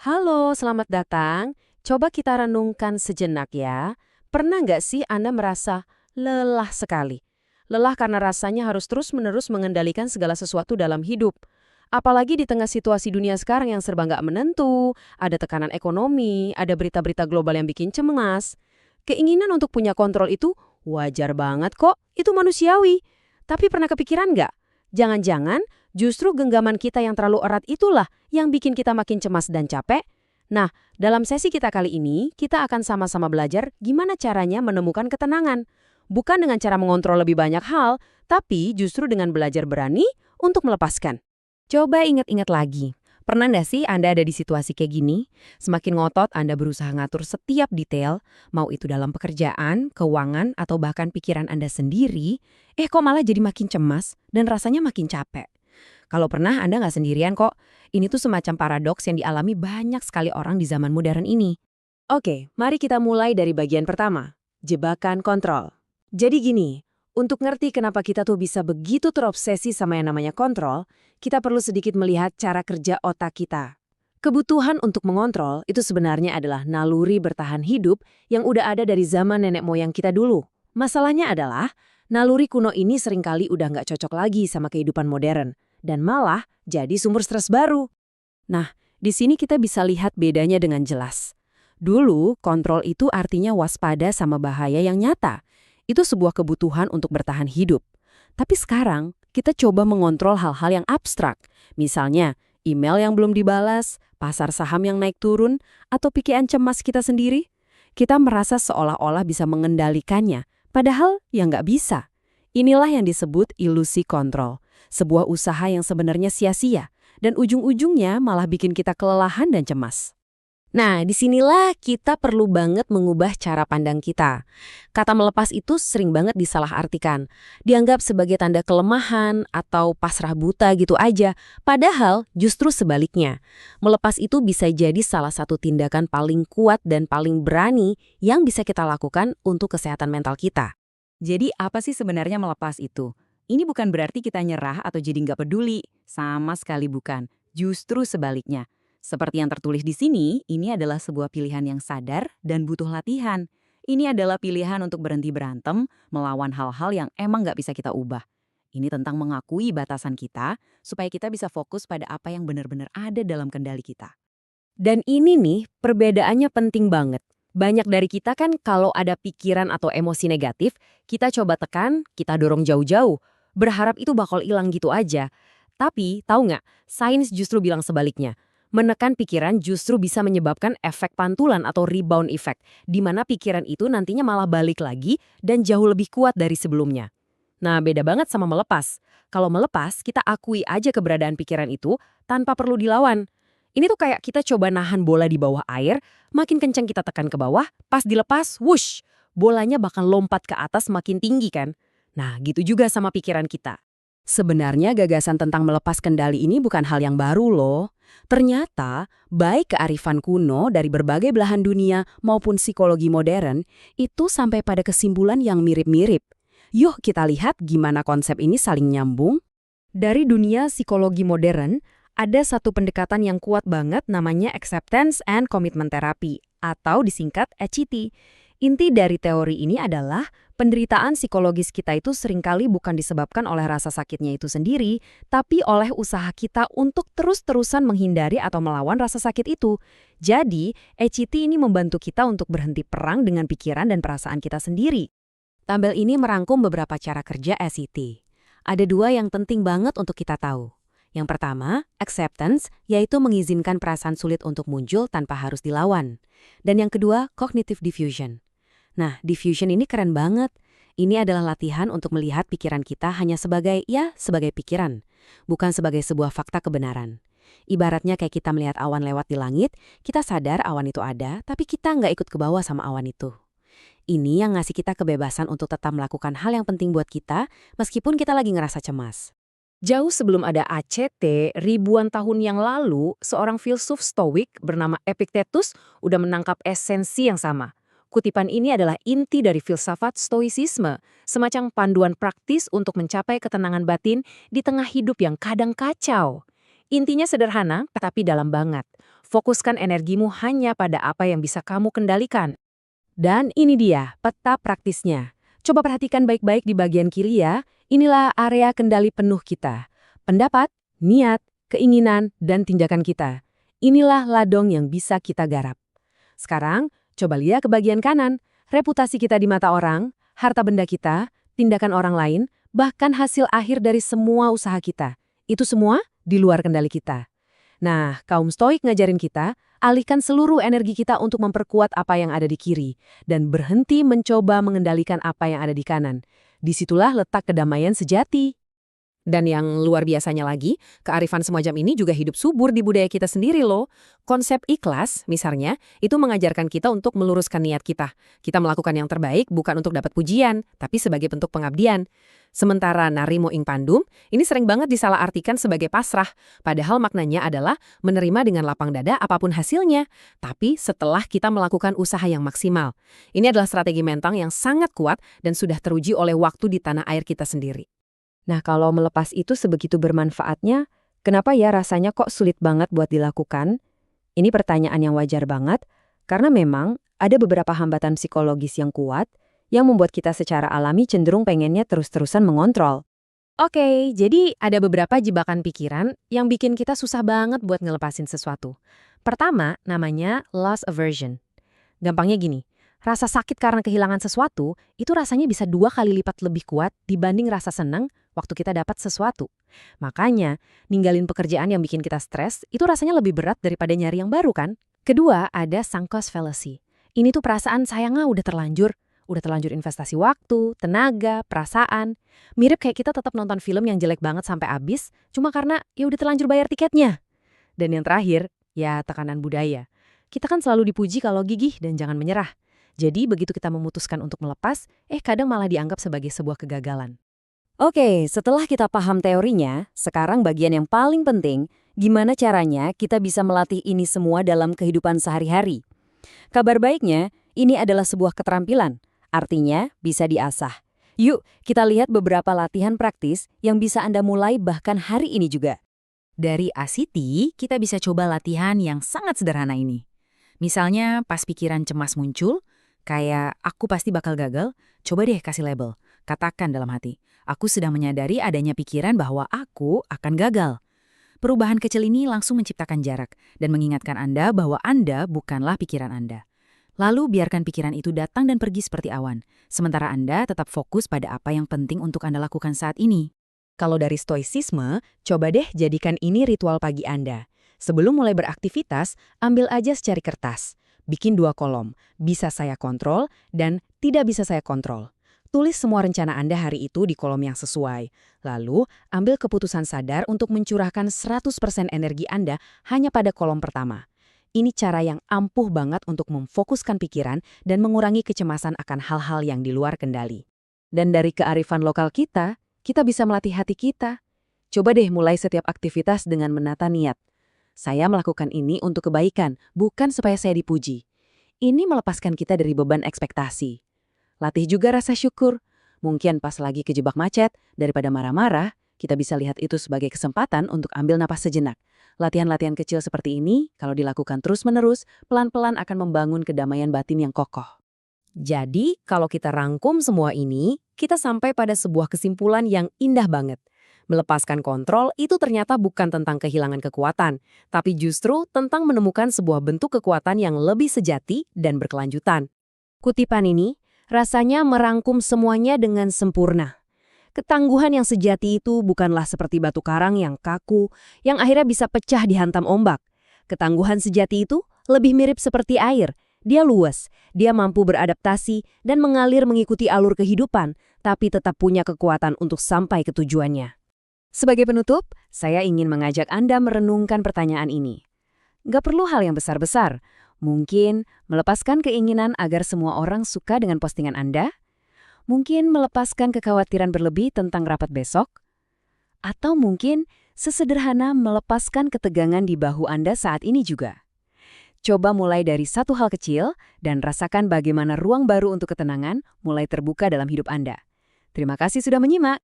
Halo, selamat datang. Coba kita renungkan sejenak ya. Pernah nggak sih Anda merasa lelah sekali? Lelah karena rasanya harus terus-menerus mengendalikan segala sesuatu dalam hidup. Apalagi di tengah situasi dunia sekarang yang serba nggak menentu, ada tekanan ekonomi, ada berita-berita global yang bikin cemas. Keinginan untuk punya kontrol itu wajar banget kok, itu manusiawi. Tapi pernah kepikiran nggak? Jangan-jangan justru genggaman kita yang terlalu erat itulah yang bikin kita makin cemas dan capek. Nah, dalam sesi kita kali ini, kita akan sama-sama belajar gimana caranya menemukan ketenangan. Bukan dengan cara mengontrol lebih banyak hal, tapi justru dengan belajar berani untuk melepaskan. Coba ingat-ingat lagi. Pernah nggak sih Anda ada di situasi kayak gini? Semakin ngotot Anda berusaha ngatur setiap detail, mau itu dalam pekerjaan, keuangan, atau bahkan pikiran Anda sendiri, kok malah jadi makin cemas dan rasanya makin capek. Kalau pernah Anda nggak sendirian kok. Ini tuh semacam paradoks yang dialami banyak sekali orang di zaman modern ini. Oke, mari kita mulai dari bagian pertama, jebakan kontrol. Jadi gini, untuk ngerti kenapa kita tuh bisa begitu terobsesi sama yang namanya kontrol, kita perlu sedikit melihat cara kerja otak kita. Kebutuhan untuk mengontrol itu sebenarnya adalah naluri bertahan hidup yang udah ada dari zaman nenek moyang kita dulu. Masalahnya adalah, naluri kuno ini seringkali udah nggak cocok lagi sama kehidupan modern, dan malah jadi sumber stres baru. Nah, di sini kita bisa lihat bedanya dengan jelas. Dulu, kontrol itu artinya waspada sama bahaya yang nyata. Itu sebuah kebutuhan untuk bertahan hidup. Tapi sekarang, kita coba mengontrol hal-hal yang abstrak. Misalnya, email yang belum dibalas, pasar saham yang naik turun, atau pikiran cemas kita sendiri. Kita merasa seolah-olah bisa mengendalikannya, padahal ya nggak bisa. Inilah yang disebut ilusi kontrol. Sebuah usaha yang sebenarnya sia-sia, dan ujung-ujungnya malah bikin kita kelelahan dan cemas. Nah, disinilah kita perlu banget mengubah cara pandang kita. Kata melepas itu sering banget disalahartikan. Dianggap sebagai tanda kelemahan atau pasrah buta gitu aja. Padahal justru sebaliknya. Melepas itu bisa jadi salah satu tindakan paling kuat dan paling berani yang bisa kita lakukan untuk kesehatan mental kita. Jadi apa sih sebenarnya melepas itu? Ini bukan berarti kita nyerah atau jadi nggak peduli. Sama sekali bukan. Justru sebaliknya. Seperti yang tertulis di sini, ini adalah sebuah pilihan yang sadar dan butuh latihan. Ini adalah pilihan untuk berhenti berantem, melawan hal-hal yang emang nggak bisa kita ubah. Ini tentang mengakui batasan kita, supaya kita bisa fokus pada apa yang benar-benar ada dalam kendali kita. Dan ini nih, perbedaannya penting banget. Banyak dari kita kan kalau ada pikiran atau emosi negatif, kita coba tekan, kita dorong jauh-jauh. Berharap itu bakal hilang gitu aja. Tapi, tahu nggak, sains justru bilang sebaliknya. Menekan pikiran justru bisa menyebabkan efek pantulan atau rebound effect, di mana pikiran itu nantinya malah balik lagi dan jauh lebih kuat dari sebelumnya. Nah, beda banget sama melepas. Kalau melepas, kita akui aja keberadaan pikiran itu tanpa perlu dilawan. Ini tuh kayak kita coba nahan bola di bawah air, makin kencang kita tekan ke bawah, pas dilepas, wush, bolanya bakal lompat ke atas makin tinggi kan? Nah, gitu juga sama pikiran kita. Sebenarnya gagasan tentang melepas kendali ini bukan hal yang baru loh. Ternyata, baik kearifan kuno dari berbagai belahan dunia maupun psikologi modern, itu sampai pada kesimpulan yang mirip-mirip. Yuk kita lihat gimana konsep ini saling nyambung. Dari dunia psikologi modern, ada satu pendekatan yang kuat banget namanya Acceptance and Commitment Therapy, atau disingkat ACT. Inti dari teori ini adalah penderitaan psikologis kita itu seringkali bukan disebabkan oleh rasa sakitnya itu sendiri, tapi oleh usaha kita untuk terus-terusan menghindari atau melawan rasa sakit itu. Jadi, ACT ini membantu kita untuk berhenti perang dengan pikiran dan perasaan kita sendiri. Tabel ini merangkum beberapa cara kerja ACT. Ada dua yang penting banget untuk kita tahu. Yang pertama, acceptance, yaitu mengizinkan perasaan sulit untuk muncul tanpa harus dilawan. Dan yang kedua, cognitive diffusion. Nah, diffusion ini keren banget. Ini adalah latihan untuk melihat pikiran kita hanya sebagai pikiran, bukan sebagai sebuah fakta kebenaran. Ibaratnya kayak kita melihat awan lewat di langit, kita sadar awan itu ada, tapi kita nggak ikut ke bawah sama awan itu. Ini yang ngasih kita kebebasan untuk tetap melakukan hal yang penting buat kita, meskipun kita lagi ngerasa cemas. Jauh sebelum ada ACT, ribuan tahun yang lalu, seorang filsuf Stoik bernama Epictetus udah menangkap esensi yang sama. Kutipan ini adalah inti dari filsafat Stoicisme, semacam panduan praktis untuk mencapai ketenangan batin di tengah hidup yang kadang kacau. Intinya sederhana, tapi dalam banget. Fokuskan energimu hanya pada apa yang bisa kamu kendalikan. Dan ini dia peta praktisnya. Coba perhatikan baik-baik di bagian kiri ya. Inilah area kendali penuh kita. Pendapat, niat, keinginan, dan tindakan kita. Inilah ladang yang bisa kita garap. Sekarang, coba lihat ke bagian kanan. Reputasi kita di mata orang, harta benda kita, tindakan orang lain, bahkan hasil akhir dari semua usaha kita. Itu semua di luar kendali kita. Nah, kaum stoik ngajarin kita, alihkan seluruh energi kita untuk memperkuat apa yang ada di kiri, dan berhenti mencoba mengendalikan apa yang ada di kanan. Disitulah letak kedamaian sejati. Dan yang luar biasanya lagi, kearifan semacam ini juga hidup subur di budaya kita sendiri loh. Konsep ikhlas, misalnya, itu mengajarkan kita untuk meluruskan niat kita. Kita melakukan yang terbaik bukan untuk dapat pujian, tapi sebagai bentuk pengabdian. Sementara narimo ing pandum, ini sering banget disalahartikan sebagai pasrah. Padahal maknanya adalah menerima dengan lapang dada apapun hasilnya. Tapi setelah kita melakukan usaha yang maksimal. Ini adalah strategi mental yang sangat kuat dan sudah teruji oleh waktu di tanah air kita sendiri. Nah, kalau melepas itu sebegitu bermanfaatnya, kenapa ya rasanya kok sulit banget buat dilakukan? Ini pertanyaan yang wajar banget, karena memang ada beberapa hambatan psikologis yang kuat yang membuat kita secara alami cenderung pengennya terus-terusan mengontrol. Oke, jadi ada beberapa jebakan pikiran yang bikin kita susah banget buat ngelepasin sesuatu. Pertama, namanya loss aversion. Gampangnya gini, rasa sakit karena kehilangan sesuatu, itu rasanya bisa 2 kali lipat lebih kuat dibanding rasa senang waktu kita dapat sesuatu. Makanya, ninggalin pekerjaan yang bikin kita stres, itu rasanya lebih berat daripada nyari yang baru kan? Kedua, ada sunk cost fallacy. Ini tuh perasaan sayangnya udah terlanjur investasi waktu, tenaga, perasaan. Mirip kayak kita tetap nonton film yang jelek banget sampai habis, cuma karena ya udah terlanjur bayar tiketnya. Dan yang terakhir, ya tekanan budaya. Kita kan selalu dipuji kalau gigih dan jangan menyerah. Jadi begitu kita memutuskan untuk melepas, kadang malah dianggap sebagai sebuah kegagalan. Oke, setelah kita paham teorinya, sekarang bagian yang paling penting, gimana caranya kita bisa melatih ini semua dalam kehidupan sehari-hari. Kabar baiknya, ini adalah sebuah keterampilan, artinya bisa diasah. Yuk, kita lihat beberapa latihan praktis yang bisa Anda mulai bahkan hari ini juga. Dari ACT, kita bisa coba latihan yang sangat sederhana ini. Misalnya, pas pikiran cemas muncul, kayak aku pasti bakal gagal, coba deh kasih label. Katakan dalam hati, aku sedang menyadari adanya pikiran bahwa aku akan gagal. Perubahan kecil ini langsung menciptakan jarak dan mengingatkan Anda bahwa Anda bukanlah pikiran Anda. Lalu biarkan pikiran itu datang dan pergi seperti awan, sementara Anda tetap fokus pada apa yang penting untuk Anda lakukan saat ini. Kalau dari stoicisme, coba deh jadikan ini ritual pagi Anda. Sebelum mulai beraktivitas, ambil aja secari kertas. Bikin 2 kolom, bisa saya kontrol dan tidak bisa saya kontrol. Tulis semua rencana Anda hari itu di kolom yang sesuai. Lalu, ambil keputusan sadar untuk mencurahkan 100% energi Anda hanya pada kolom pertama. Ini cara yang ampuh banget untuk memfokuskan pikiran dan mengurangi kecemasan akan hal-hal yang di luar kendali. Dan dari kearifan lokal kita bisa melatih hati kita. Coba deh mulai setiap aktivitas dengan menata niat. Saya melakukan ini untuk kebaikan, bukan supaya saya dipuji. Ini melepaskan kita dari beban ekspektasi. Latih juga rasa syukur. Mungkin pas lagi kejebak macet, daripada marah-marah, kita bisa lihat itu sebagai kesempatan untuk ambil napas sejenak. Latihan-latihan kecil seperti ini, kalau dilakukan terus-menerus, pelan-pelan akan membangun kedamaian batin yang kokoh. Jadi, kalau kita rangkum semua ini, kita sampai pada sebuah kesimpulan yang indah banget. Melepaskan kontrol itu ternyata bukan tentang kehilangan kekuatan, tapi justru tentang menemukan sebuah bentuk kekuatan yang lebih sejati dan berkelanjutan. Kutipan ini rasanya merangkum semuanya dengan sempurna. Ketangguhan yang sejati itu bukanlah seperti batu karang yang kaku, yang akhirnya bisa pecah dihantam ombak. Ketangguhan sejati itu lebih mirip seperti air. Dia luas, dia mampu beradaptasi dan mengalir mengikuti alur kehidupan, tapi tetap punya kekuatan untuk sampai ke tujuannya. Sebagai penutup, saya ingin mengajak Anda merenungkan pertanyaan ini. Gak perlu hal yang besar-besar. Mungkin melepaskan keinginan agar semua orang suka dengan postingan Anda? Mungkin melepaskan kekhawatiran berlebih tentang rapat besok? Atau mungkin sesederhana melepaskan ketegangan di bahu Anda saat ini juga? Coba mulai dari satu hal kecil dan rasakan bagaimana ruang baru untuk ketenangan mulai terbuka dalam hidup Anda. Terima kasih sudah menyimak.